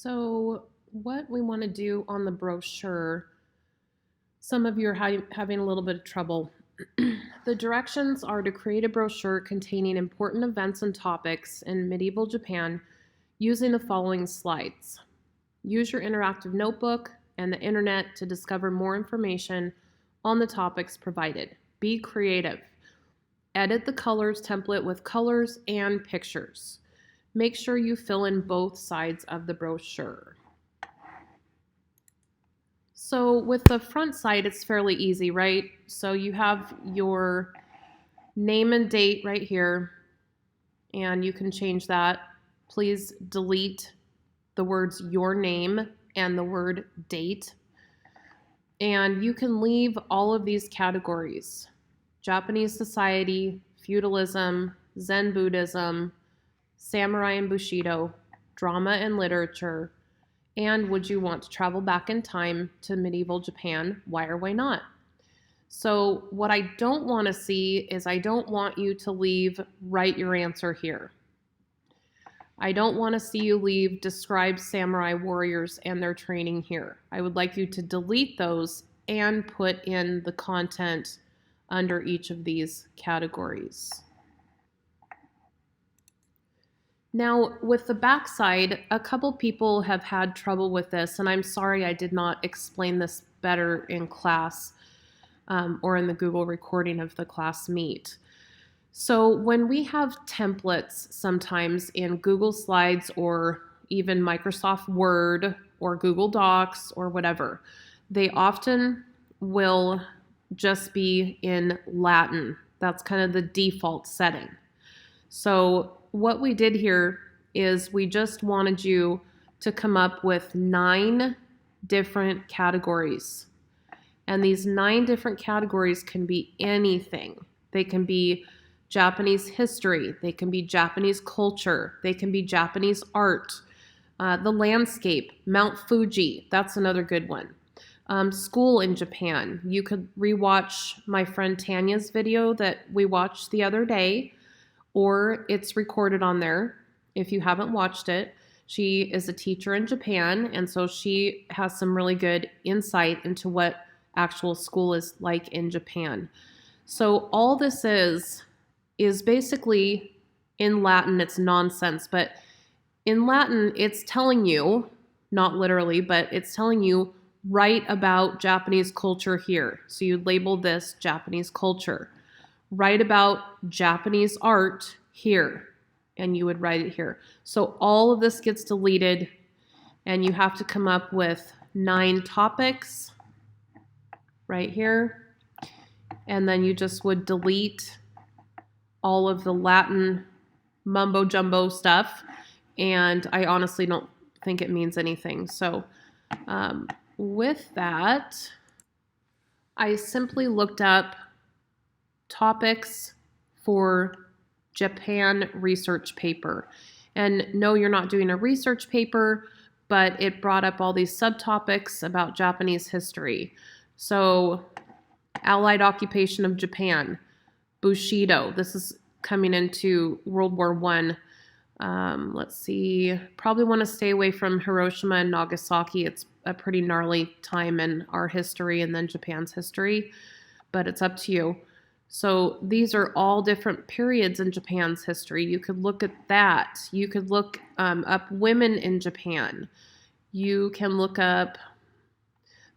So what we want to do on the brochure, some of you are having a little bit of trouble. The directions are to create a brochure containing important events and topics in medieval Japan using the following slides. Use your interactive notebook and the internet to discover more information on the topics provided. Be creative. Edit the colors template with colors and pictures. Make sure you fill in both sides of the brochure. So with the front side, it's fairly easy, right? So you have your name and date right here, and you can change that. Please delete the words your name and the word date. And you can leave all of these categories: Japanese society, feudalism, Zen Buddhism, samurai and Bushido, drama and literature, and would you want to travel back in time to medieval Japan? Why or why not? So what I don't want to see is I don't want you to write your answer here. I don't want to see you describe samurai warriors and their training here. I would like you to delete those and put in the content under each of these categories. Now, with the backside, a couple people have had trouble with this, and I'm sorry I did not explain this better in class or in the Google recording of the class meet. So when we have templates sometimes in Google Slides or even Microsoft Word or Google Docs or whatever, they often will just be in Latin. That's kind of the default setting. So what we did here is we just wanted you to come up with 9 different categories. And these 9 different categories can be anything. They can be Japanese history, they can be Japanese culture, they can be Japanese art, the landscape, Mount Fuji, that's another good one. School in Japan. You could rewatch my friend Tanya's video that we watched the other day, or it's recorded on there if you haven't watched it. She is a teacher in Japan, and so she has some really good insight into what actual school is like in Japan. So all this is basically in Latin. It's nonsense, but in Latin, it's telling you, not literally, but it's telling you, write about Japanese culture here. So you label this Japanese culture. Write about Japanese art here, and you would write it here. So all of this gets deleted, and you have to come up with 9 topics right here, and then you just would delete all of the Latin mumbo jumbo stuff, and I honestly don't think it means anything. So with that, I simply looked up topics for Japan research paper. And no, you're not doing a research paper, but it brought up all these subtopics about Japanese history. So, Allied occupation of Japan, Bushido. This is coming into World War I. Let's see. Probably want to stay away from Hiroshima and Nagasaki. It's a pretty gnarly time in our history and then Japan's history, but it's up to you. So these are all different periods in Japan's history. You could look at that. You could look up women in Japan. You can look up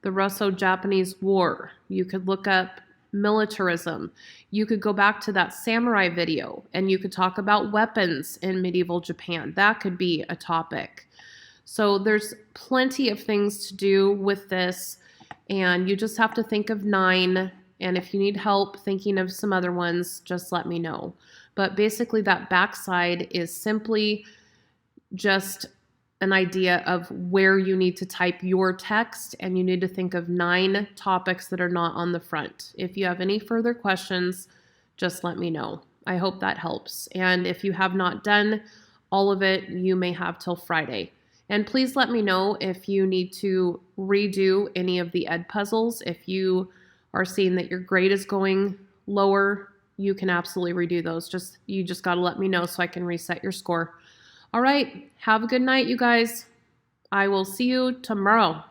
the Russo-Japanese War. You could look up militarism. You could go back to that samurai video and you could talk about weapons in medieval Japan. That could be a topic. So there's plenty of things to do with this, and you just have to think of 9. And if you need help thinking of some other ones, just let me know. But basically that backside is simply just an idea of where you need to type your text, and you need to think of 9 topics that are not on the front. If you have any further questions, just let me know. I hope that helps. And if you have not done all of it, you may have till Friday. And please let me know if you need to redo any of the ed puzzles. If you are seeing that your grade is going lower, you can absolutely redo those. You just got to let me know so I can reset your score. All right, have a good night, you guys. I will see you tomorrow.